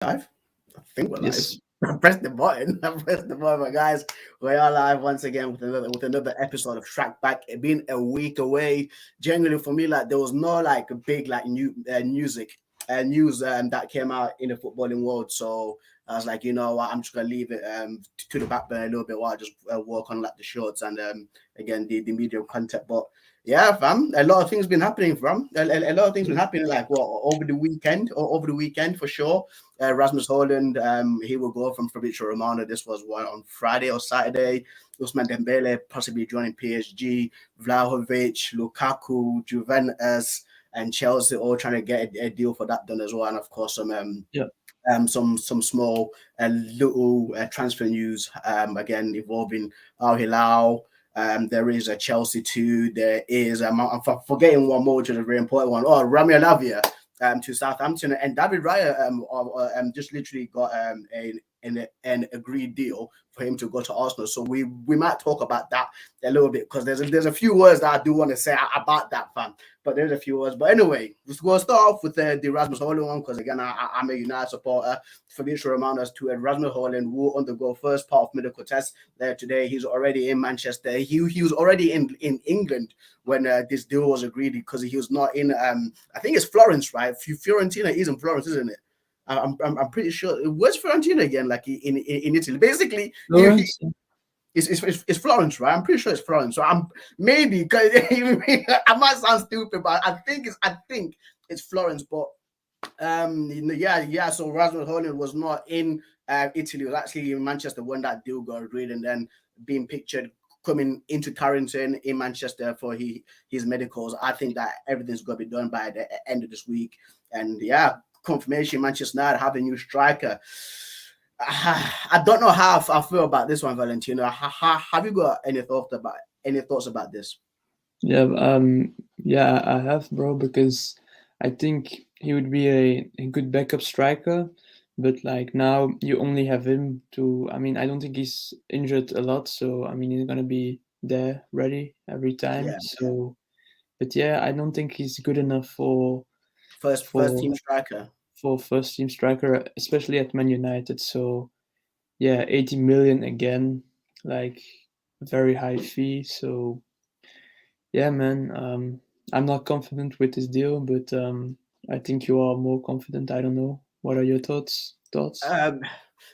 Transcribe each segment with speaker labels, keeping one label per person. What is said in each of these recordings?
Speaker 1: Live? I think we're live.
Speaker 2: Yes.
Speaker 1: Press the button. Press the button, my guys. We are live once again with another episode of Trackback. It been a week away. Generally, for me, like there was no like a big like new music news that came out in the footballing world. So I was like, you know what, I'm just gonna leave it to the back burner a little bit while I just work on like the shorts and again the media content. But yeah, fam. A lot of things been happening, fam. A lot of things been happening, like what over the weekend or over the weekend for sure. Rasmus Hojlund, he will go from Fabrizio Romano. This was what on Friday or Saturday. Usman Dembele possibly joining PSG. Vlahovic, Lukaku, Juventus, and Chelsea all trying to get a deal for that done as well. And of course,
Speaker 2: Yeah.
Speaker 1: some small little transfer news again involving Al Hilal. There is a Chelsea too. There is I'm forgetting one more, which is a very important one. Oh, Rami Lavia to Southampton, and David Raya just literally got an agreed deal for him to go to Arsenal. So we might talk about that a little bit because there's a few words that I do want to say about that, fan. But there's a few words. But anyway, we'll start off with the Rasmus Hojlund one because again I'm a United supporter. Fabrizio Romano to Rasmus Hojlund will undergo first part of medical test there today. He's already in Manchester. He was already in England when this deal was agreed because he was not in I think it's Florence, right? Fiorentina is in Florence, isn't it? I'm pretty sure. Where's Fiorentina again? Like in Italy, basically.
Speaker 2: Lawrence.
Speaker 1: It's Florence, right? I'm pretty sure it's Florence. So I'm maybe I might sound stupid, but I think it's Florence. But yeah. So Rasmus Hojlund was not in Italy. It was actually in Manchester when that deal got agreed, and then being pictured coming into Carrington in Manchester for his medicals. I think that everything's going to be done by the end of this week, and yeah, confirmation Manchester United have a new striker. I don't know how I feel about this one, Valentino. Have you got any thoughts about this?
Speaker 2: Yeah. Yeah, I have, bro, because I think he would be a good backup striker. But like now you only have him to, I mean, I don't think he's injured a lot, so I mean he's gonna be there ready every time.
Speaker 1: Yeah,
Speaker 2: So but yeah, I don't think he's good enough
Speaker 1: first
Speaker 2: for
Speaker 1: team striker.
Speaker 2: first team striker, especially at Man United. So yeah, 80 million again, like very high fee. So yeah, man. I'm not confident with this deal, but I think you are more confident. I don't know. What are your thoughts? Thoughts?
Speaker 1: Um,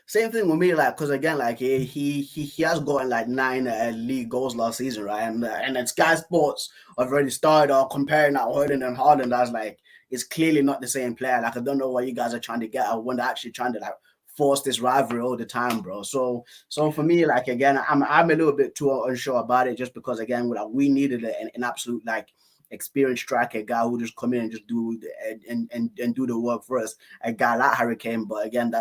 Speaker 1: Same thing with me, like because again, like he has gotten like 9 league goals last season, right? And then Sky Sports have already started comparing that Hojlund and Haaland as like it's clearly not the same player. Like I don't know what you guys are trying to get at when they're actually trying to like force this rivalry all the time, bro. So for me, like again, I'm a little bit too unsure about it just because again, like we needed an absolute like experienced striker, a guy who just come in and just do and do the work for us. A guy like Hurricane, but again,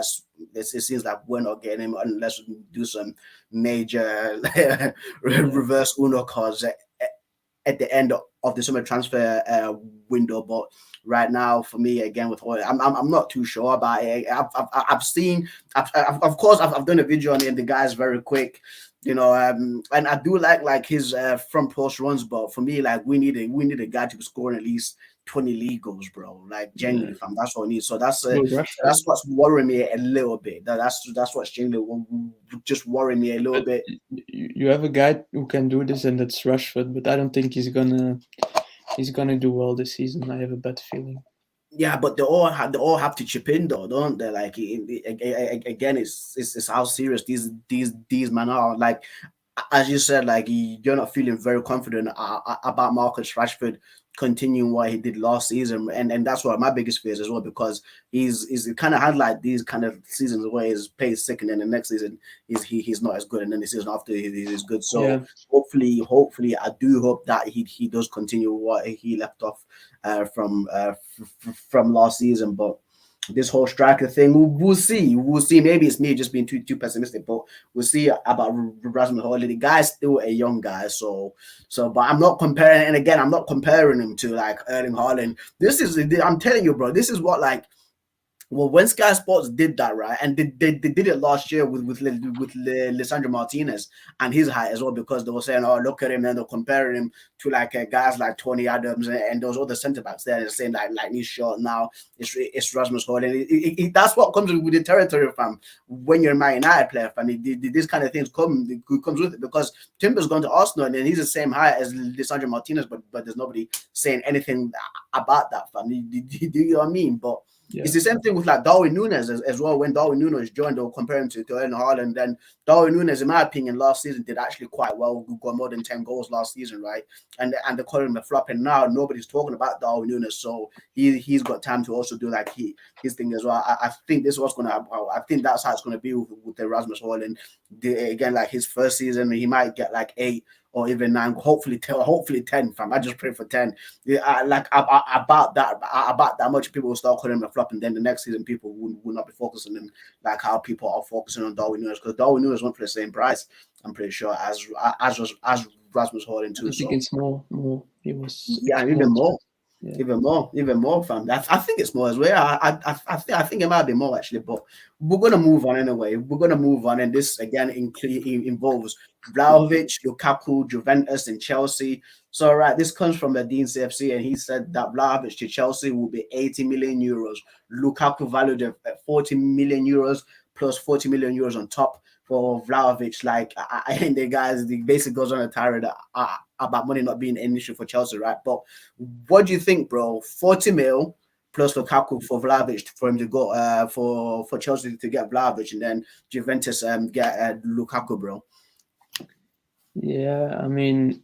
Speaker 1: it seems like we're not getting him unless we do some major
Speaker 2: Yeah.
Speaker 1: reverse Uno cards at the end of the summer transfer window. But right now, for me, again with Hoyle, I'm not too sure about it. I've seen, of course, I've done a video on it. The guy's very quick, and I do like his front post runs. But for me, like we need a guy to be scoring at least 20 league goals, bro. Like
Speaker 2: Yeah.
Speaker 1: genuinely, fam. That's what I need. So that's
Speaker 2: Well,
Speaker 1: so
Speaker 2: Rashford.
Speaker 1: that's what's worrying me a little bit. That's what's genuinely just worrying me a little
Speaker 2: But
Speaker 1: bit.
Speaker 2: you have a guy who can do this, and that's Rashford. But I don't think he's gonna do well this season. I have a bad feeling.
Speaker 1: Yeah, but they all have to chip in though, don't they? Like again, it's how serious these men are. Like as you said, like you're not feeling very confident about Marcus Rashford continuing what he did last season, and that's what my biggest fear is as well because he's kind of had like these kind of seasons where he's played sick, and then the next season he's not as good, and then the season after he's good. So
Speaker 2: Yeah.
Speaker 1: hopefully, I do hope that he does continue what he left off from last season, but this whole striker thing, we'll see. We'll see. Maybe it's me just being too pessimistic, but we'll see about Rasmus Hojlund. The guy's still a young guy, but I'm not comparing. And again, I'm not comparing him to like Erling Haaland. I'm telling you, bro. This is what like Well, when Sky Sports did that, right, and they did it last year with Lisandro Martinez and his height as well, because they were saying, "Oh, look at him," and they're comparing him to like guys like Tony Adams and those other centre backs there, and saying like he's short now. It's Rasmus Hojlund. That's what comes with the territory, fam. When you're a Man United player, fam, this kind of things comes with it, because Timber's gone to Arsenal and he's the same height as Lisandro Martinez, but there's nobody saying anything about that, fam. Do you know what I mean? But
Speaker 2: Yeah.
Speaker 1: it's the same thing with like Darwin Núñez as well. When Darwin Núñez joined, they were comparing to Erling Haaland. Then Darwin Núñez, in my opinion, last season did actually quite well. We got more than 10 goals last season, right? And they're calling him a flop. And now nobody's talking about Darwin Núñez, so he's got time to also do like his thing as well. I think this was gonna. I think that's how it's gonna be with Erasmus Haaland. Again, like his first season, he might get like 8 or even 9, hopefully 10, fam. I just pray for 10. Yeah, like about that much, people will start calling him a flop, and then the next season people will not be focusing on like how people are focusing on Darwin Núñez, because Darwin Núñez went for the same price, I'm pretty sure, as Rasmus Hojlund too.
Speaker 2: I think
Speaker 1: So
Speaker 2: it's more. It was
Speaker 1: yeah,
Speaker 2: it's
Speaker 1: even
Speaker 2: more
Speaker 1: more.
Speaker 2: expensive. Yeah.
Speaker 1: Even more, fam. I think it's more as well. I think it might be more actually, but we're gonna move on anyway. We're gonna move on, and this again involves Vlahovic, Lukaku, Juventus, and Chelsea. So, right, this comes from the Dean CFC, and he said that Vlahovic to Chelsea will be 80 million euros. Lukaku valued at 40 million euros plus 40 million euros on top for Vlahovic. Like, I think the guys, the basic goes on a tirade about money not being an issue for Chelsea, right? But what do you think, bro? 40 mil plus Lukaku for Vlahovic for him to go for Chelsea to get Vlahovic, and then Juventus get Lukaku, bro.
Speaker 2: Yeah, I mean,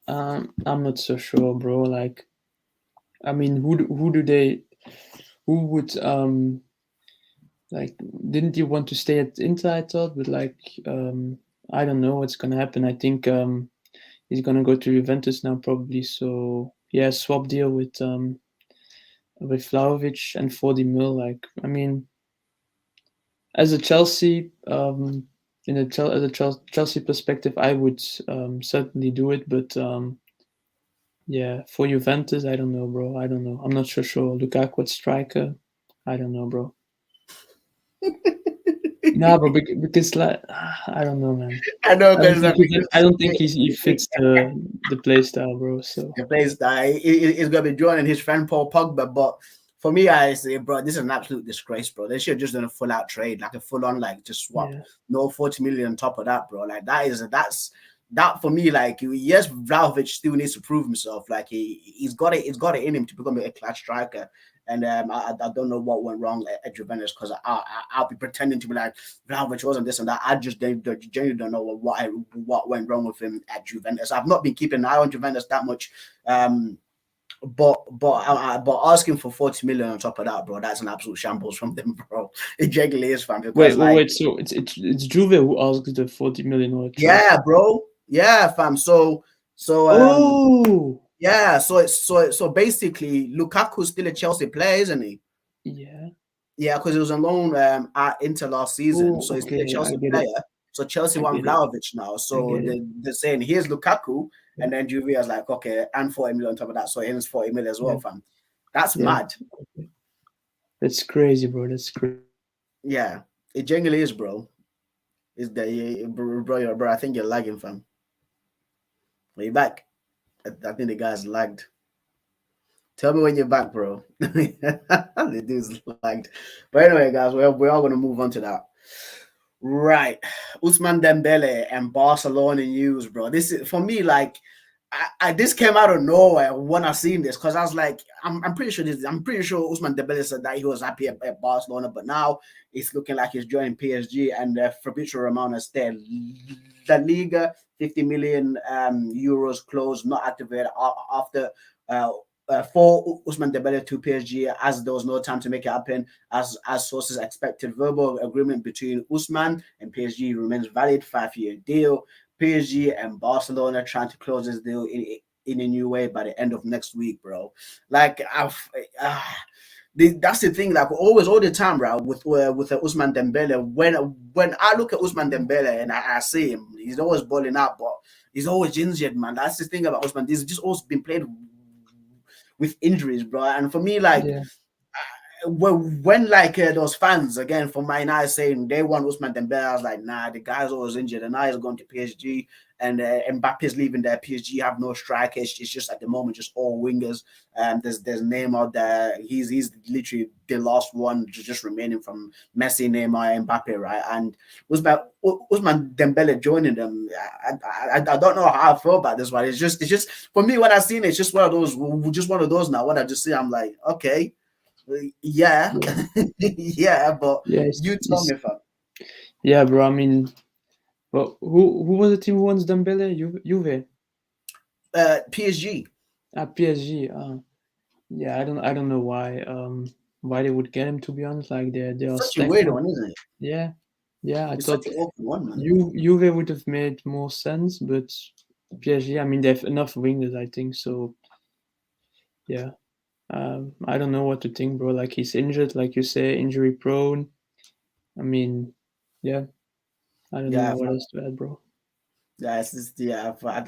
Speaker 2: I'm not so sure, bro. Like, I mean, who would like, didn't you want to stay at Inter? I thought, but like, I don't know what's gonna happen. I think he's gonna go to Juventus now, probably. So yeah, swap deal with Vlahovic and 40 mil. Like, I mean, as a Chelsea, as a Chelsea perspective, I would certainly do it. But yeah, for Juventus, I don't know, bro. I don't know. I'm not so sure. Lukaku at striker, I don't know, bro. Nah, bro, because like I don't know, man.
Speaker 1: I know,
Speaker 2: I don't
Speaker 1: because
Speaker 2: think I don't think he fits the play style, bro. So
Speaker 1: the place that he's gonna be joining his friend Paul Pogba. But for me, I say, bro, this is an absolute disgrace, bro. They should have just done a full out trade, like a full on, like just swap.
Speaker 2: yeah,
Speaker 1: No 40 million on top of that, bro. Like that for me. Like, yes, Vlahovic still needs to prove himself. Like he's got it. He's got it in him to become a class striker. And I don't know what went wrong at Juventus, because I'll be pretending to be like Vlahovic wasn't this and that. I just genuinely don't know what went wrong with him at Juventus. I've not been keeping an eye on Juventus that much, but asking for 40 million on top of that, bro, that's an absolute shambles from them, bro. It genuinely is, fam. Because like,
Speaker 2: wait. So it's Juve who asked the 40 million or trade.
Speaker 1: yeah, bro, yeah, fam. So
Speaker 2: Oh,
Speaker 1: yeah, so basically, Lukaku's still a Chelsea player, isn't he?
Speaker 2: yeah.
Speaker 1: Yeah, because he was on loan at Inter last season,
Speaker 2: Oh,
Speaker 1: so he's still a
Speaker 2: okay. I
Speaker 1: Chelsea
Speaker 2: get it.
Speaker 1: player. So Chelsea
Speaker 2: I
Speaker 1: want
Speaker 2: get it.
Speaker 1: Vlahovic now.
Speaker 2: I
Speaker 1: So
Speaker 2: get it.
Speaker 1: they're saying here's Lukaku,
Speaker 2: Yeah,
Speaker 1: and then Juve is like, okay, and 40 million on top of that, so here's 40 million as well,
Speaker 2: yeah,
Speaker 1: fam. That's
Speaker 2: yeah.
Speaker 1: mad.
Speaker 2: Okay. That's crazy, bro. That's crazy.
Speaker 1: Yeah, it genuinely is, bro. Is the bro? I think you're lagging, fam. Are you back? I think the guy's lagged. Tell me when you're back, bro. The dude's lagged. But anyway, guys, we're all gonna move on to that. Right, Usman Dembele and Barcelona news, bro. This is for me like this came out of nowhere when I seen this, because I was like, I'm pretty sure I'm pretty sure Usman Dembele said that he was happy at Barcelona, but now it's looking like he's joining PSG, and Fabrizio Romano said La Liga 50 million euros clause not activated after. Uh, for Usman Dembele to PSG, as there was no time to make it happen, as sources expected. Verbal agreement between Usman and PSG remains valid, 5-year deal. PSG and Barcelona trying to close this deal in a new way by the end of next week, bro. Like, that's the thing. Like, always, all the time, bro. With Usman Dembele, when I look at Usman Dembele and I see him, he's always balling out, but he's always injured, man. That's the thing about Usman. He's just always been played with injuries, bro. And for me, like,
Speaker 2: Yeah,
Speaker 1: when like those fans again from my United saying they want Usman Dembele, I was like, nah, the guy's always injured, and now he's going to PSG, and Mbappe's leaving there. PSG have no strikers; it's just at the moment just all wingers. There's Neymar there. He's literally the last one just remaining from Messi, Neymar, Mbappe, right? And Usman Dembele joining them. I don't know how I feel about this one. It's just for me when I seen it, it's just one of those now. When I just see, I'm like, okay. Yeah,
Speaker 2: Yeah,
Speaker 1: yeah, but
Speaker 2: yeah,
Speaker 1: you tell me, fam.
Speaker 2: yeah, bro. I mean, well, who was the team who wants Dembele? Juve.
Speaker 1: PSG.
Speaker 2: PSG. Yeah, I don't know why they would get him, to be honest. Like they are
Speaker 1: Such a
Speaker 2: stacked
Speaker 1: weird
Speaker 2: up.
Speaker 1: one, isn't it?
Speaker 2: Yeah, yeah. I
Speaker 1: It's such
Speaker 2: thought
Speaker 1: an awkward one, man.
Speaker 2: Juve would have made more sense, but PSG. I mean, they have enough wingers, I think. So yeah, I don't know what to think, bro. Like he's injured, like you say, injury prone. I mean, yeah, I don't know
Speaker 1: Yeah,
Speaker 2: what
Speaker 1: fam.
Speaker 2: else to add, bro.
Speaker 1: Yeah, it's just, yeah. I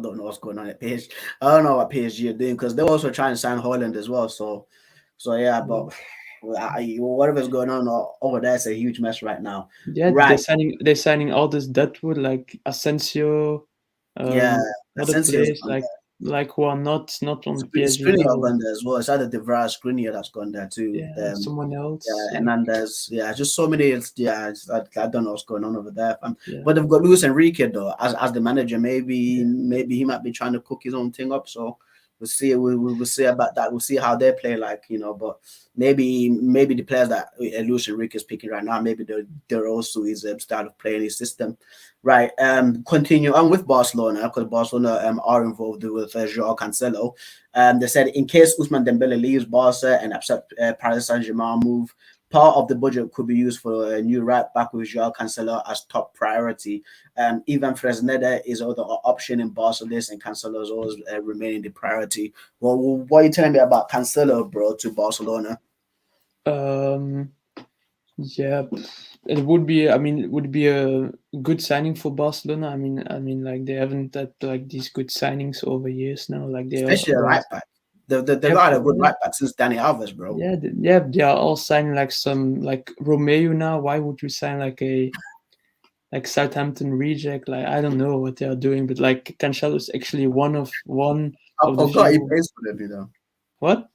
Speaker 1: don't know what's going on at PSG. I don't know what PSG are doing because they're also trying to sign Hojlund as well. So yeah,
Speaker 2: Yeah,
Speaker 1: but whatever's going on over there is a huge mess right now.
Speaker 2: yeah. They're
Speaker 1: Right?
Speaker 2: signing all this Deadwood, like Asensio,
Speaker 1: Yeah,
Speaker 2: other
Speaker 1: Asensio's
Speaker 2: players
Speaker 1: gone.
Speaker 2: like who are not on PSG
Speaker 1: Skriniar
Speaker 2: level.
Speaker 1: gone there as well. It's either Devra Skriniar that's gone there too.
Speaker 2: Yeah, someone else.
Speaker 1: Yeah,
Speaker 2: Like
Speaker 1: Hernandez. Yeah, just so many. I don't know what's going on over there.
Speaker 2: yeah,
Speaker 1: But they've got Luis Enrique though as the manager.
Speaker 2: yeah.
Speaker 1: Maybe he might be trying to cook his own thing up. So we'll see. We'll see about that. We'll see how they play. But maybe the players that Luis Enrique is picking right now, maybe they're also his style of playing his system. Right. Continue on with Barcelona because Barcelona are involved with Joao Cancelo. They said in case Usman Dembele leaves Barca and accept Paris Saint-Germain move, part of the budget could be used for a new right back with Joao Cancelo as top priority. Even Fresneda is other option in Barca list, and Cancelo is always remaining the priority. Well, what are you telling me about Cancelo, bro, to Barcelona?
Speaker 2: Um, yeah, it would be. I mean, it would be a good signing for Barcelona. I mean, like they haven't had like these good signings over years now. Like they are
Speaker 1: Especially a right
Speaker 2: always
Speaker 1: back. They've
Speaker 2: yeah,
Speaker 1: got a good right back since Danny Alves, bro.
Speaker 2: yeah, yeah. They are all signing like some like Romeo now. Why would you sign like a like Southampton reject? Like I don't know what they are doing, but like Cancelo is actually one
Speaker 1: I
Speaker 2: of the
Speaker 1: forgot he
Speaker 2: few.
Speaker 1: plays for them, you know.
Speaker 2: What?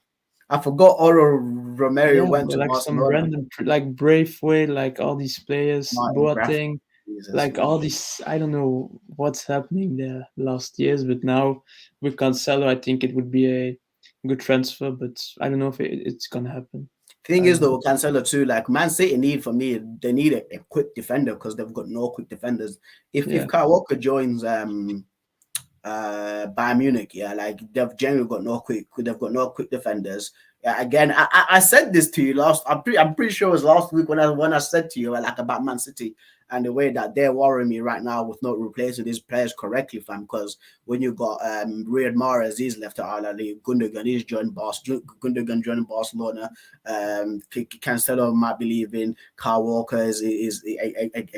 Speaker 1: I forgot Oro Romero
Speaker 2: Yeah,
Speaker 1: went
Speaker 2: but
Speaker 1: to
Speaker 2: like some
Speaker 1: Barcelona.
Speaker 2: random like Braithwaite, like all these players,
Speaker 1: Martin Brath.
Speaker 2: Boateng,
Speaker 1: Jesus,
Speaker 2: like
Speaker 1: man.
Speaker 2: all these. I don't know what's happening there last years, but now with Cancelo, I think it would be a good transfer, but I don't know if it's gonna happen.
Speaker 1: Thing
Speaker 2: I
Speaker 1: is
Speaker 2: don't know.
Speaker 1: though, Cancelo too, like Man City need for me, they need a quick defender because they've got no quick defenders. If
Speaker 2: Yeah,
Speaker 1: Kyle Walker joins Bayern Munich, yeah, like they've got no quick defenders. Yeah, again, I said this to you last. I'm pretty sure it was last week when I said to you like about Man City and the way that they're worrying me right now with not replacing these players correctly, fam. Because when you got Riyad Mahrez, he's left at Al Ahly, Gundogan joined Barcelona, Cancelo might be leaving, Kyle Walker is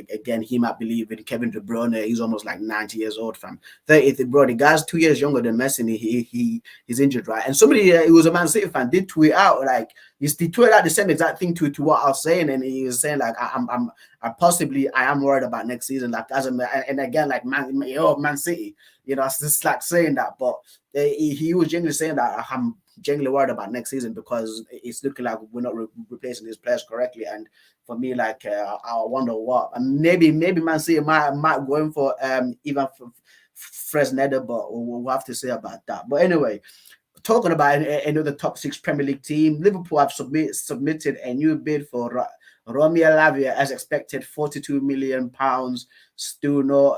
Speaker 1: again he might be leaving, Kevin De Bruyne, he's almost like 90 years old, fam. 30, bro, the guy's 2 years younger than Messi. And he's injured, right? And somebody who was a Man City fan did tweet out like he tweeted out the same exact thing to what I was saying, and he was saying like I am worried about next season, like and again like Man City, it's just like saying that, but he was genuinely saying that I'm genuinely worried about next season because it's looking like we're not replacing these players correctly, and for me, like I wonder what, and maybe Man City might go in for even for Fresneda, but we'll have to say about that. But anyway, talking about another top six Premier League team, Liverpool have submitted a new bid for Romeo Lavia as expected, £42 million. Still no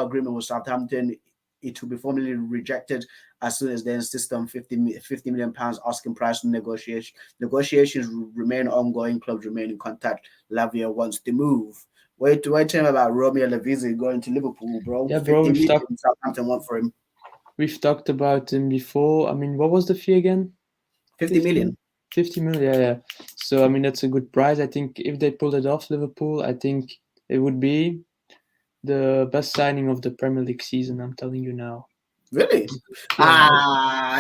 Speaker 1: agreement with Southampton. It will be formally rejected as soon as they insist on £50 million asking price negotiation. Negotiations remain ongoing. Clubs remain in contact. Lavia wants to move. Wait, tell me about Romeo Lavia going to Liverpool, bro.
Speaker 2: yeah, bro.
Speaker 1: 50 million Southampton want for him.
Speaker 2: We've talked about him before. I mean, what was the fee again?
Speaker 1: 50
Speaker 2: 50,
Speaker 1: million.
Speaker 2: 50 million. Yeah, yeah. So I mean, that's a good price. I think if they pulled it off, Liverpool, I think it would be the best signing of the Premier League season. I'm telling you now.
Speaker 1: Really?
Speaker 2: Yeah,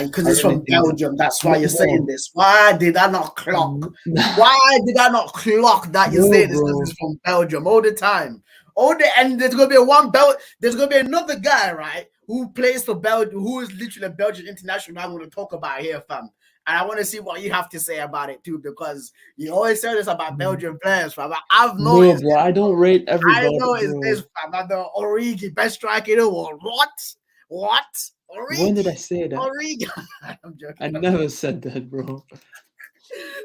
Speaker 1: Because
Speaker 2: I
Speaker 1: it's
Speaker 2: really
Speaker 1: from
Speaker 2: think so.
Speaker 1: Belgium. That's why
Speaker 2: No,
Speaker 1: you're saying
Speaker 2: no,
Speaker 1: this. Why did I not clock?
Speaker 2: no,
Speaker 1: Why did I not clock that you're
Speaker 2: no,
Speaker 1: saying this? Because
Speaker 2: bro.
Speaker 1: it's from Belgium all the time. And there's gonna be there's gonna be another guy, right, who plays for Belgium, who is literally a Belgian international I'm gonna talk about here, fam. And I want to see what you have to say about it too, because you always say this about Belgian players, fam. I've
Speaker 2: No,
Speaker 1: noticed
Speaker 2: bro.
Speaker 1: this,
Speaker 2: I don't
Speaker 1: bro.
Speaker 2: rate
Speaker 1: I
Speaker 2: everybody,
Speaker 1: know it's
Speaker 2: bro.
Speaker 1: this, fam. I'm the Origi, best striker in the world. What? What?
Speaker 2: When did I
Speaker 1: Origi?
Speaker 2: say that?
Speaker 1: Origi? I'm
Speaker 2: I
Speaker 1: joking.
Speaker 2: never said that, bro.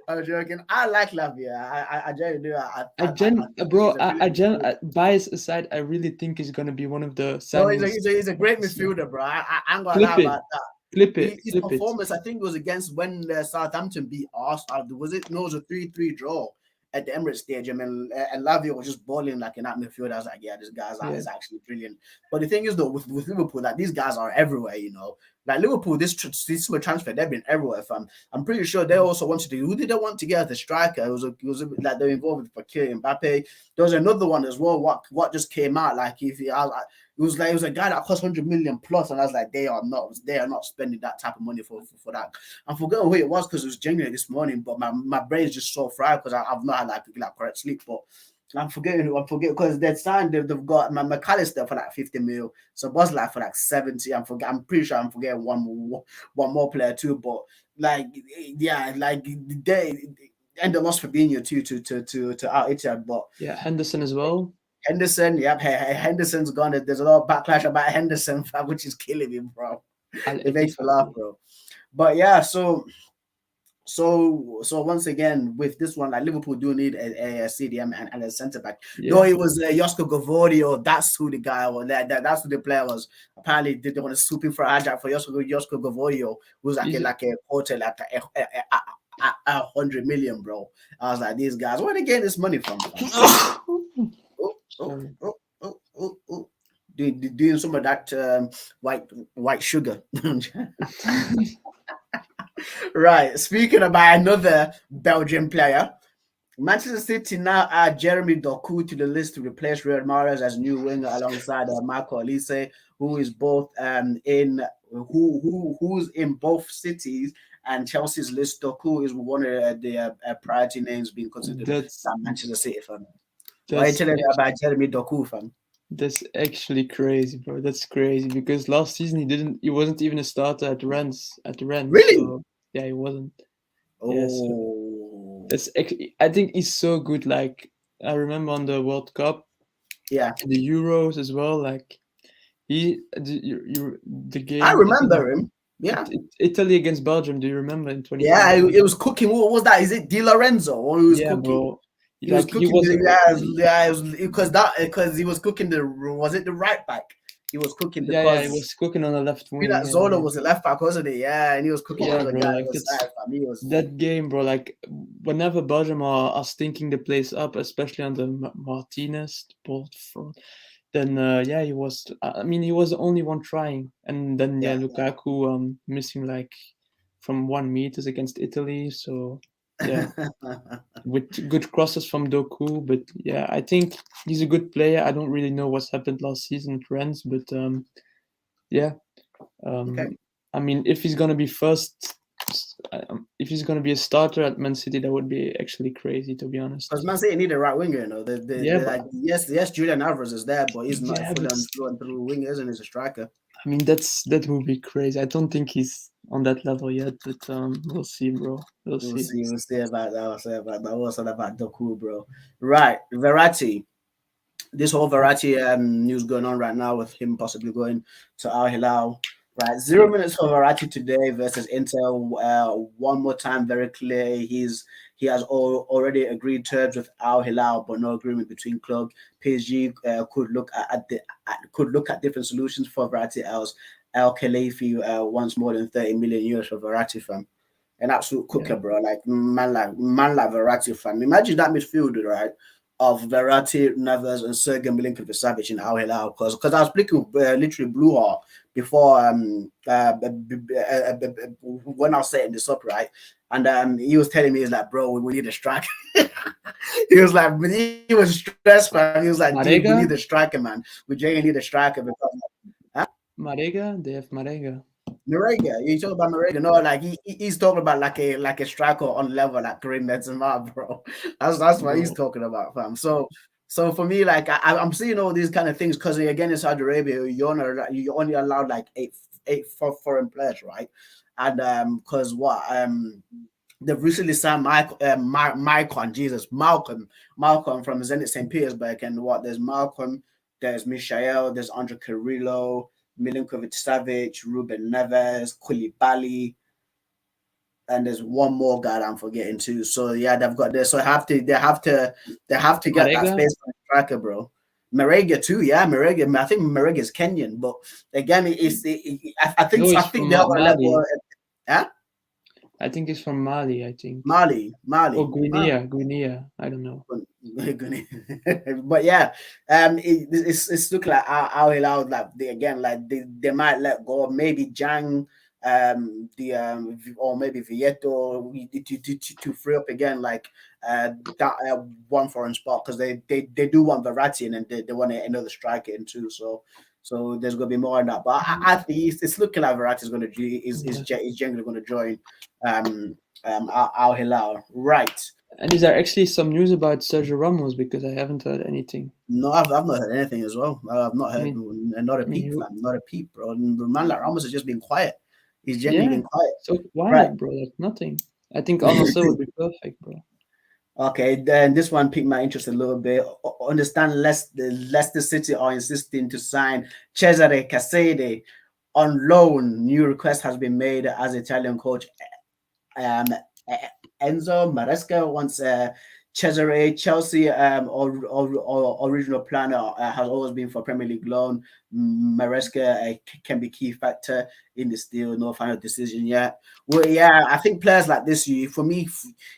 Speaker 1: I'm joking. I like Lavia. I genuinely do. I think
Speaker 2: Bro,
Speaker 1: he's a brilliant midfielder.
Speaker 2: bias aside, I really think he's gonna be one of the
Speaker 1: No,
Speaker 2: signings
Speaker 1: he's a
Speaker 2: of
Speaker 1: great
Speaker 2: this year.
Speaker 1: midfielder, bro. I ain't gonna lie
Speaker 2: Clip it,
Speaker 1: about that.
Speaker 2: clip it,
Speaker 1: His
Speaker 2: clip it.
Speaker 1: performance, I think, was against when Southampton beat Arsenal. Was it? No, it was a 3-3 draw at the Emirates Stadium, and Lavia was just balling like in that midfield. I was like, yeah, this guy's
Speaker 2: Yeah,
Speaker 1: is actually brilliant. But the thing is, though, with Liverpool, like these guys are everywhere. You know, like Liverpool, this summer transfer, they've been everywhere. Fam. I'm pretty sure they also wanted to. Who did they want to get as the striker? Like they were involved with Kylian Mbappe. There was another one as well. What just came out like if he, it was a guy that cost 100 million plus, and I was like, they are not spending that type of money for that. I'm forgetting who it was because it was January this morning, but my brain is just so fried because I've not had like correct sleep. But I'm forgetting because they've got my McAllister for like 50 mil, so Buzz for like 70. I'm pretty sure I'm forgetting one more player too, but like yeah, like they and they lost Fabinho too to Al Ittihad, but
Speaker 2: yeah. Henderson as well.
Speaker 1: Henderson, yep. Henderson's gone. There's a lot of backlash about Henderson, which is killing me, bro.
Speaker 2: Al
Speaker 1: It makes me
Speaker 2: Ittihad.
Speaker 1: laugh, bro. But yeah, so once again with this one, like Liverpool do need a CDM and a centre back. Though
Speaker 2: Yeah,
Speaker 1: it was Josko Gavodio, that's who the guy was. That's who the player was. Apparently, they want to swoop in for a hijack for Josko Gavodio, who's
Speaker 2: he's
Speaker 1: like a quarter, like 100 million, bro. I was like, these guys, where are they getting this money from? Oh, oh,
Speaker 2: sorry.
Speaker 1: oh, oh. Doing some of that white sugar. Right. Speaking about another Belgian player, Manchester City now add Jeremy Doku to the list to replace Riyad Mahrez as new winger alongside Marco Olise, who is both in who's in both cities and Chelsea's list. Doku is one of the priority names being considered
Speaker 2: That's
Speaker 1: by Manchester City fan. Why are you
Speaker 2: that's
Speaker 1: telling me
Speaker 2: actually,
Speaker 1: about Jeremy Doku, fam?
Speaker 2: that's actually crazy, bro. That's crazy because last season he wasn't even a starter at Rennes.
Speaker 1: Really?
Speaker 2: So yeah, he wasn't. Yeah, so
Speaker 1: Oh,
Speaker 2: that's actually, I think he's so good. Like I remember on the World Cup,
Speaker 1: yeah.
Speaker 2: the Euros as well. Like the
Speaker 1: I
Speaker 2: game
Speaker 1: remember him. Yeah.
Speaker 2: Italy against Belgium. Do you remember in
Speaker 1: Yeah,
Speaker 2: 2022?
Speaker 1: it was cooking. What was that? Is it Di Lorenzo or who was
Speaker 2: Yeah,
Speaker 1: cooking?
Speaker 2: bro.
Speaker 1: He was
Speaker 2: Like he
Speaker 1: cooking.
Speaker 2: was
Speaker 1: Yeah, it was because he was cooking was it the right back? He was cooking
Speaker 2: yeah, he
Speaker 1: because
Speaker 2: was cooking on the left wing.
Speaker 1: that
Speaker 2: Yeah,
Speaker 1: Zola
Speaker 2: yeah,
Speaker 1: was the left back, wasn't he? Yeah, and he was cooking the
Speaker 2: yeah,
Speaker 1: other
Speaker 2: bro.
Speaker 1: guy on
Speaker 2: Like
Speaker 1: the
Speaker 2: that's
Speaker 1: side. Fam. He was
Speaker 2: that game, bro. Like whenever Belgium are stinking the place up, especially on the Martinez ball front, then yeah, he was. I mean, he was the only one trying, and then yeah,
Speaker 1: yeah.
Speaker 2: Lukaku missing like from 1 meters against Italy. So yeah, with good crosses from Doku. But yeah, I think he's a good player. I don't really know what's happened last season at Rennes, but yeah,
Speaker 1: Okay.
Speaker 2: um, I mean, if he's gonna be if he's gonna be a starter at Man City, that would be actually crazy, to be
Speaker 1: Because
Speaker 2: honest.
Speaker 1: Man City need a right winger, you know.
Speaker 2: Yeah,
Speaker 1: They
Speaker 2: but
Speaker 1: like yes, Julian Alvarez is there, but he's not a
Speaker 2: yeah,
Speaker 1: full
Speaker 2: but
Speaker 1: on through and through winger, isn't he? He's a striker.
Speaker 2: I mean, that would be crazy. I don't think he's on that level yet, but we'll see, bro. We'll
Speaker 1: We'll
Speaker 2: see.
Speaker 1: see. We'll see about that. We'll see about that. What's all about Doku, bro? Right, Verratti. This whole Verratti news going on right now with him possibly going to Al Hilal. Right,
Speaker 2: Yeah,
Speaker 1: 0 minutes for Verratti today versus Inter. One more time, very clear. He has already agreed terms with Al Hilal, but no agreement between club. PSG could look at different solutions for Verratti. Else, Al Khalifi wants more than 30 million euros for Verratti, fam. An absolute
Speaker 2: yeah,
Speaker 1: cooker, bro. Man like Verratti, fam. Imagine that midfield, right? Of Verratti, Neves, and Sergei Milinkovic-Savic in Al Hilal, because I was playing literally Blue Heart before when I was setting this up, right? And he was telling me, he's like, bro, we need a striker. He was like, he was stressed, man. He was like, dude, we
Speaker 2: Marega,
Speaker 1: need a striker, man. We genuinely need a striker because, huh?
Speaker 2: Marega, they have Marega.
Speaker 1: Marega, you talk about Marega. No, like he's talking about like a striker on level like Karim Benzema, bro. That's what he's
Speaker 2: Bro,
Speaker 1: talking about, fam. So for me, like I'm seeing all these kind of things because again in Saudi Arabia, you only allowed like eight foreign players, right? And because what they've recently signed Malcolm from Zenit St. Petersburg, and what there's Malcolm, there's Michael, there's Andre Carrillo, Milinkovic Savic, Ruben Neves, Koulibaly, and there's one more guy that I'm forgetting too. So yeah, they've got this. So they have to get that
Speaker 2: Marega?
Speaker 1: space for the striker, bro. Marega too, yeah, Marega. I think Marega is Kenyan, but again, I think
Speaker 2: No,
Speaker 1: I
Speaker 2: he's
Speaker 1: think
Speaker 2: from
Speaker 1: they have a level.
Speaker 2: Mali.
Speaker 1: Yeah,
Speaker 2: I think he's from Mali, I think. Or
Speaker 1: Mali.
Speaker 2: Guinea. I don't know.
Speaker 1: But yeah, it's looking like Al Hilal like they might let go of maybe Jang, or maybe Vieto to free up again like that one foreign spot because they do want Verratti and they want another striker in too. So there's gonna be more on that. But I think it's looking like Verratti is gonna
Speaker 2: Yeah.
Speaker 1: is generally gonna join Al Hilal, right?
Speaker 2: And is there actually some news about Sergio Ramos because I haven't heard anything.
Speaker 1: No, I've not heard anything as well. I've not
Speaker 2: I
Speaker 1: heard
Speaker 2: mean,
Speaker 1: not a
Speaker 2: I mean,
Speaker 1: peep, fam, not a peep, bro. And the man like Ramos has just been quiet. He's genuinely
Speaker 2: yeah,
Speaker 1: been quiet,
Speaker 2: so
Speaker 1: right?
Speaker 2: quiet, bro. Like nothing. I think Al Nassr would be perfect, bro.
Speaker 1: Okay, then this one piqued my interest a little bit. Understand, Leicester City are insisting to sign Cesare Casede on loan. New request has been made as Italian coach um, Enzo Maresca wants Cesare. Chelsea original planner has always been for Premier League loan. Maresca can be key factor in this deal. No final decision yet. Well, yeah, I think players like this, for me,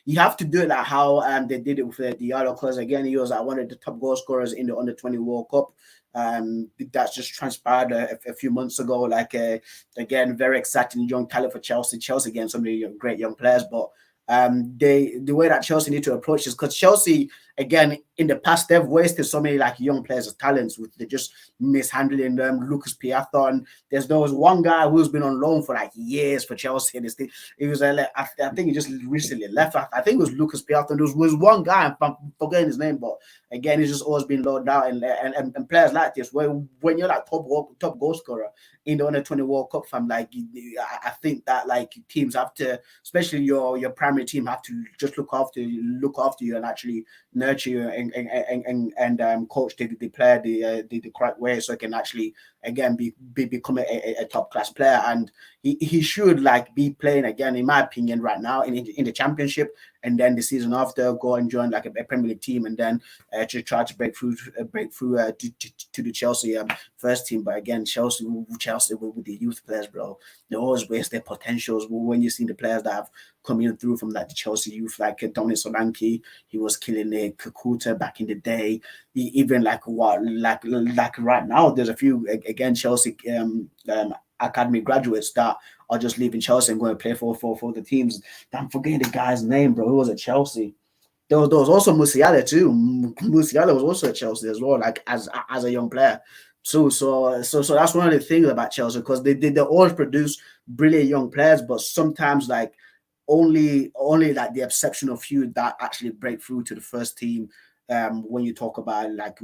Speaker 1: you have to do it like how they did it with Diallo, because again, he was like one of the top goal scorers in the Under 20 World Cup. That's just transpired a few months ago. Like again, very exciting young talent for Chelsea. Chelsea again, some of the great young players, but the way that Chelsea need to approach this, because Chelsea again in the past they've wasted so many like young players as talents with they just mishandling them. Lucas Piathon. There was one guy who's been on loan for like years for Chelsea, and he was I think he just recently left. I think it was Lucas Piathon. There was one guy, I'm forgetting his name, but again, he's just always been loaned out, and players like this, where when you're like top goal scorer in the Under 20 World Cup, fam, like I think that like teams have to, especially your primary team, have to just look after you and actually nurture you and coach the player the correct way so it can actually again become a top class player. And he should like be playing again, in my opinion, right now in the championship, and then the season after go and join like a Premier League team, and then to try to break through to the Chelsea first team. But again, Chelsea with the youth players, bro, they always waste their potentials. When you see the players that have coming through from like the Chelsea youth, like Dominic Solanke, he was killing it. Kakuta back in the day, even like right now, there's a few again Chelsea academy graduates that are just leaving Chelsea and going to play for the teams. I'm forgetting the guy's name, bro. Who was at Chelsea? There was also Musiala too. Musiala was also at Chelsea as well, like as a young player. So that's one of the things about Chelsea, because they always produce brilliant young players, but sometimes like only like the exceptional few that actually break through to the first team. When you talk about like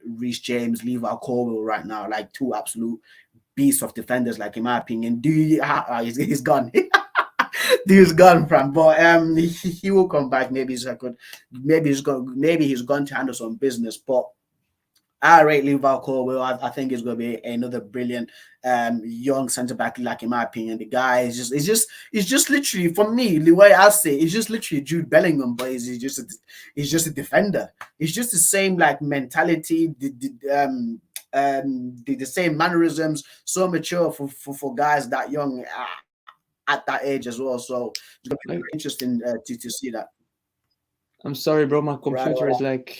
Speaker 1: Reece James, Levi Colwill right now, like two absolute beasts of defenders, like in my opinion. He's gone. Dude's gone from, but he will come back. Maybe he's gone to handle some business. But I rate Levi Colwill. I think he's going to be another brilliant young centre back. Like in my opinion, the guy is just literally, for me, the way I say it's just literally Jude Bellingham, but he's just a defender. It's just the same like mentality, the same mannerisms, so mature for guys that young at that age as well. So it's going to be
Speaker 2: Like,
Speaker 1: very interesting to see that.
Speaker 2: I'm sorry, bro. My
Speaker 1: Right.
Speaker 2: computer is like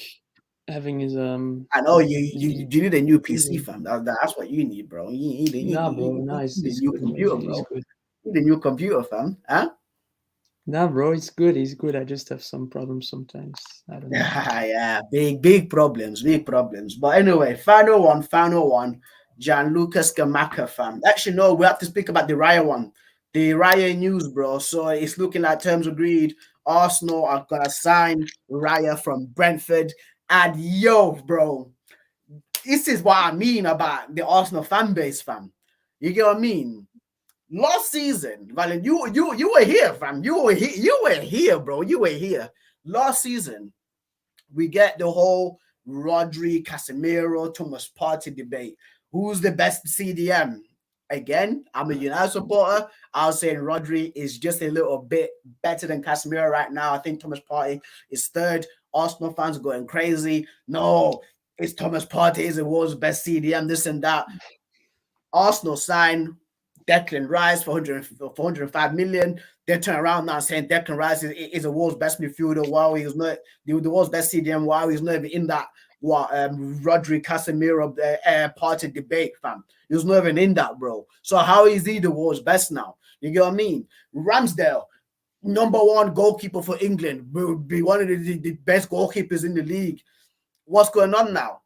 Speaker 2: having
Speaker 1: I know
Speaker 2: his
Speaker 1: you need a new PC,
Speaker 2: freezing.
Speaker 1: fam. That's what you need, bro.
Speaker 2: Nah, bro. Nah,
Speaker 1: You need a
Speaker 2: it's
Speaker 1: new
Speaker 2: good, bro.
Speaker 1: computer,
Speaker 2: It's
Speaker 1: bro.
Speaker 2: good.
Speaker 1: You need a new computer, fam. Huh?
Speaker 2: Nah, bro. It's good. It's good. I just have some problems sometimes. I don't know.
Speaker 1: Yeah, yeah. Big problems, big problems. But anyway, final one. Gianluca Scamacca, fam. Actually, no, we have to speak about the Raya one. The Raya news, bro. So it's looking like terms agreed. Arsenal are gonna sign Raya from Brentford. And yo, bro, this is what I mean about the Arsenal fan base, fam. You get what I mean? Last season, Valen, you were here, fam. You were here, bro. You were here. Last season, we get the whole Rodri, Casemiro, Thomas Partey debate. Who's the best CDM? Again, I'm a United supporter. I was saying Rodri is just a little bit better than Casemiro right now. I think Thomas Partey is third. Arsenal fans are going crazy. No, it's Thomas Partey is the world's best CDM, this and that. Arsenal sign Declan Rice for 105 million. They turn around now saying Declan Rice is the world's best midfielder. While he was not the world's best CDM, while he's not even in that Rodri Casemiro part of debate, fam. He was not even in that, bro. So how is he the world's best now? You get what I mean? Ramsdale, number one goalkeeper for England, will be one of the best goalkeepers in the league. What's going on now?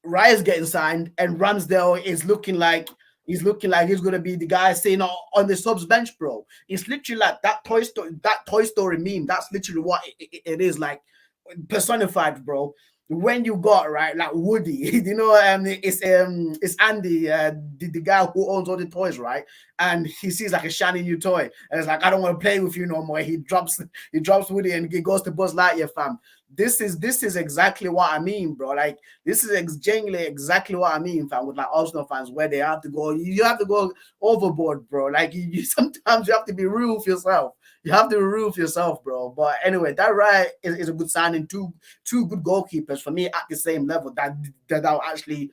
Speaker 1: Raya's getting signed, and Ramsdale is looking like he's going to be the guy saying on the subs bench, bro. It's literally like that Toy Story meme. That's literally what it is, like personified, bro. When you got right, like Woody, you know, it's Andy, the guy who owns all the toys, right? And he sees like a shiny new toy, and it's like, I don't want to play with you no more. He drops Woody and he goes to Buzz Lightyear, fam. This is exactly what I mean, bro. Like this is genuinely exactly what I mean, fam. With like Arsenal fans, where they have to go, you have to go overboard, bro. Like you sometimes you have to be real with yourself. You have to be real with yourself, bro. But anyway, that right is a good signing. Two good goalkeepers for me at the same level that'll actually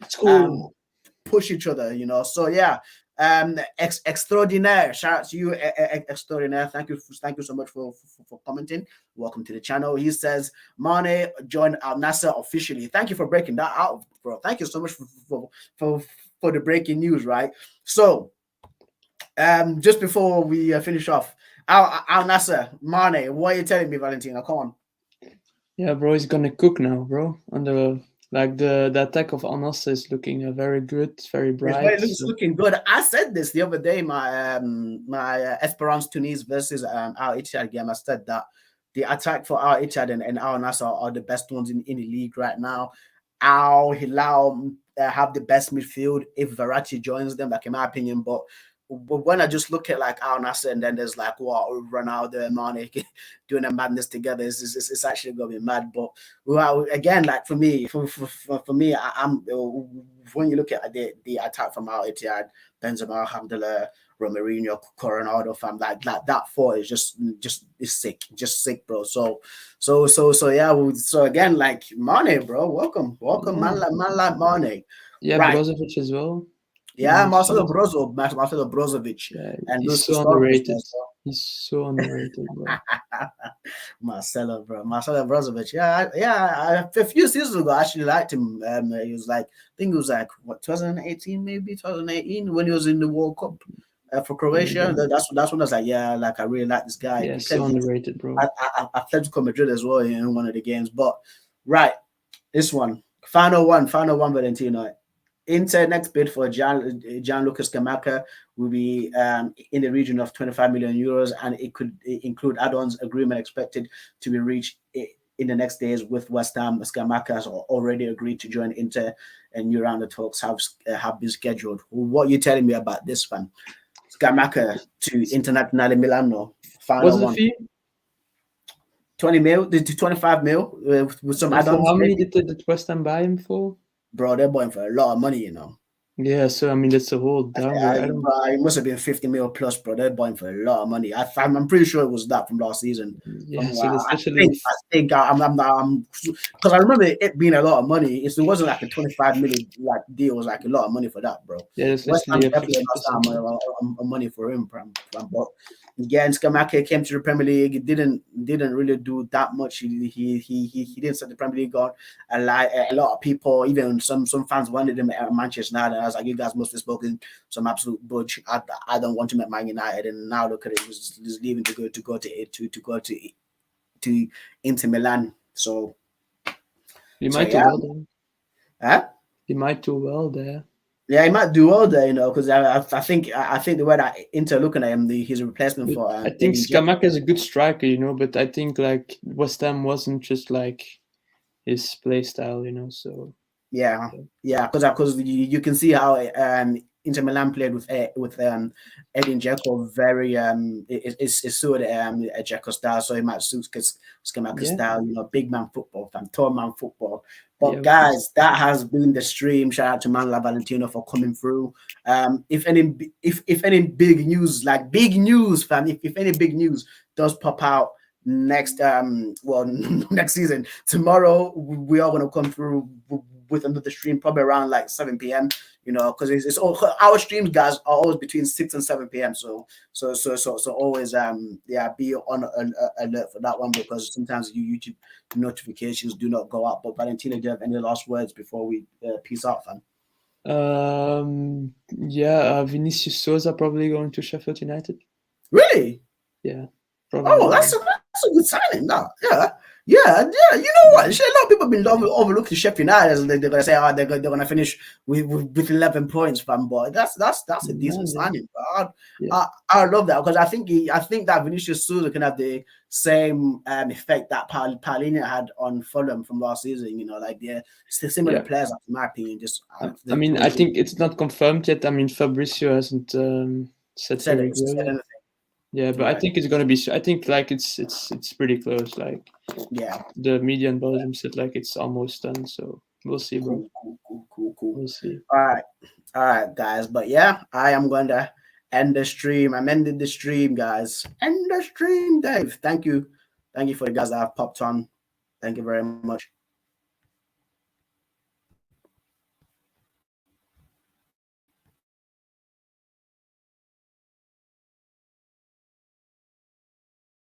Speaker 1: push each other, you know. So yeah. Extraordinaire. Shout out to you, extraordinaire. Thank you so much for commenting. Welcome to the channel. He says Mane joined Al Nassr officially. Thank you for breaking that out, bro. Thank you so much for the breaking news, right? So just before we finish off, Al Nassr, Mane, what are you telling me, Valentina? Come on.
Speaker 2: Yeah, bro, he's gonna cook now, bro. On the attack of Al Nassr is looking very good, very bright.
Speaker 1: It's looking good. I said this the other day, my Esperance Tunis versus Al Ittihad game. I said that the attack for Al Ittihad and Al Nassr are the best ones in the league right now. Al Hilal have the best midfield if Verratti joins them, like in my opinion. But when I just look at like Al Nassr and then there's like what Ronaldo and Mane doing a madness together, it's actually gonna be mad. But well, again, like for me, I'm when you look at the attack from Al Ittihad, Benzema, Alhamdulillah, Romarinho, Coronado, fam, like that four is just is sick, bro. So yeah. So again, like Mane, bro, welcome, man like Mane.
Speaker 2: Yeah,
Speaker 1: right.
Speaker 2: Brozovic as well.
Speaker 1: Yeah, Marcelo Brozovic.
Speaker 2: Yeah,
Speaker 1: and
Speaker 2: he's so underrated. He's so underrated, bro.
Speaker 1: Marcelo Brozovic. Yeah. A few seasons ago, I actually liked him. He was like, I think it was like what 2018, maybe 2018, when he was in the World Cup for Croatia. That's when I was like, yeah, like I really like this guy.
Speaker 2: Yeah, so underrated, bro.
Speaker 1: Atletico Madrid as well in one of the games. But right, this one, final one, Valentino. Inter next bid for Gianluca Scamacca will be in the region of 25 million euros, and it could include add-ons. Agreement expected to be reached in the next days with West Ham. Scamacca has already agreed to join Inter, and new round of talks have been scheduled. What are you telling me about this, fan? Scamacca to Internazionale Milano.
Speaker 2: What's the fee?
Speaker 1: 20 mil to 25 mil with some add-ons.
Speaker 2: How many did West Ham buy him for?
Speaker 1: Bro, they're buying for a lot of money, you know.
Speaker 2: Yeah, so I mean that's a whole downgrade.
Speaker 1: It must have been 50 mil plus, bro. They're buying for a lot of money. I'm pretty sure it was that from last season.
Speaker 2: Yeah, so especially
Speaker 1: I think I'm because I remember it being a lot of money. It wasn't like a 25 million like deal. It was like a lot of money for that, bro.
Speaker 2: Yeah, it's
Speaker 1: West Ham definitely lost money for him, but again, Scamacca came to the Premier League. He didn't really do that much. He didn't set the Premier League on. A lot of people, even some fans wanted him at Manchester United. I was like, you guys must have spoken some absolute budge. I don't want him at Man United. And now look at it, he's leaving to go to Inter Milan. So
Speaker 2: he might do well there.
Speaker 1: Huh?
Speaker 2: He might do well there.
Speaker 1: Yeah, he might do well there, because I think the way that Inter looking at him, he's a replacement
Speaker 2: But
Speaker 1: for
Speaker 2: I think
Speaker 1: Edin Dzeko.
Speaker 2: Scamacca is a good striker, but I think like West Ham wasn't just like his play style, so
Speaker 1: Yeah,
Speaker 2: yeah.
Speaker 1: yeah, because you can see how Inter Milan played with Edin Dzeko very it suited Dzeko style, so it might suit Scamacca
Speaker 2: Yeah,
Speaker 1: style, big man football, tall man football.
Speaker 2: yeah,
Speaker 1: But
Speaker 2: we can
Speaker 1: guys, that has been the stream. Shout out to Manla Valentino for coming through. If any big news, like big news, fam, if any big news does pop out next next season, tomorrow we are gonna come through with another stream probably around like 7 p.m. Because it's all our streams, guys, are always between 6 and 7 p.m. So always yeah, be on alert for that one, because sometimes YouTube notifications do not go up. But Valentina, do you have any last words before we peace out, fam?
Speaker 2: Yeah, Vinicius Souza probably going to Sheffield United.
Speaker 1: Really?
Speaker 2: Yeah,
Speaker 1: Oh,
Speaker 2: probably.
Speaker 1: that's a good signing. No, yeah, yeah, yeah. You know what? A lot of people have been overlooking Sheffield United. And they're gonna say, oh, they're gonna finish with 11 points, fam. But that's a decent
Speaker 2: Man, yeah,
Speaker 1: signing.
Speaker 2: yeah,
Speaker 1: I love that, because I think that Vinicius Souza can have the same effect that Paulinho had on Fulham from last season. Like they're similar
Speaker 2: yeah.
Speaker 1: players, in my opinion. Just
Speaker 2: I
Speaker 1: the
Speaker 2: mean,
Speaker 1: way
Speaker 2: I
Speaker 1: they
Speaker 2: think it's not confirmed yet. I mean, Fabrizio hasn't said
Speaker 1: said
Speaker 2: very
Speaker 1: it.
Speaker 2: well
Speaker 1: Said
Speaker 2: yet.
Speaker 1: anything.
Speaker 2: Yeah, but I
Speaker 1: Right.
Speaker 2: think it's gonna be. I think like it's pretty close. Like
Speaker 1: Yeah.
Speaker 2: the media in Belgium said, like it's almost done. So we'll see, bro.
Speaker 1: Cool.
Speaker 2: We'll see.
Speaker 1: All right, guys. But yeah, I am going to end the stream. I'm ending the stream, guys. End the stream, Dave. Thank you for the guys that have popped on. Thank you very much.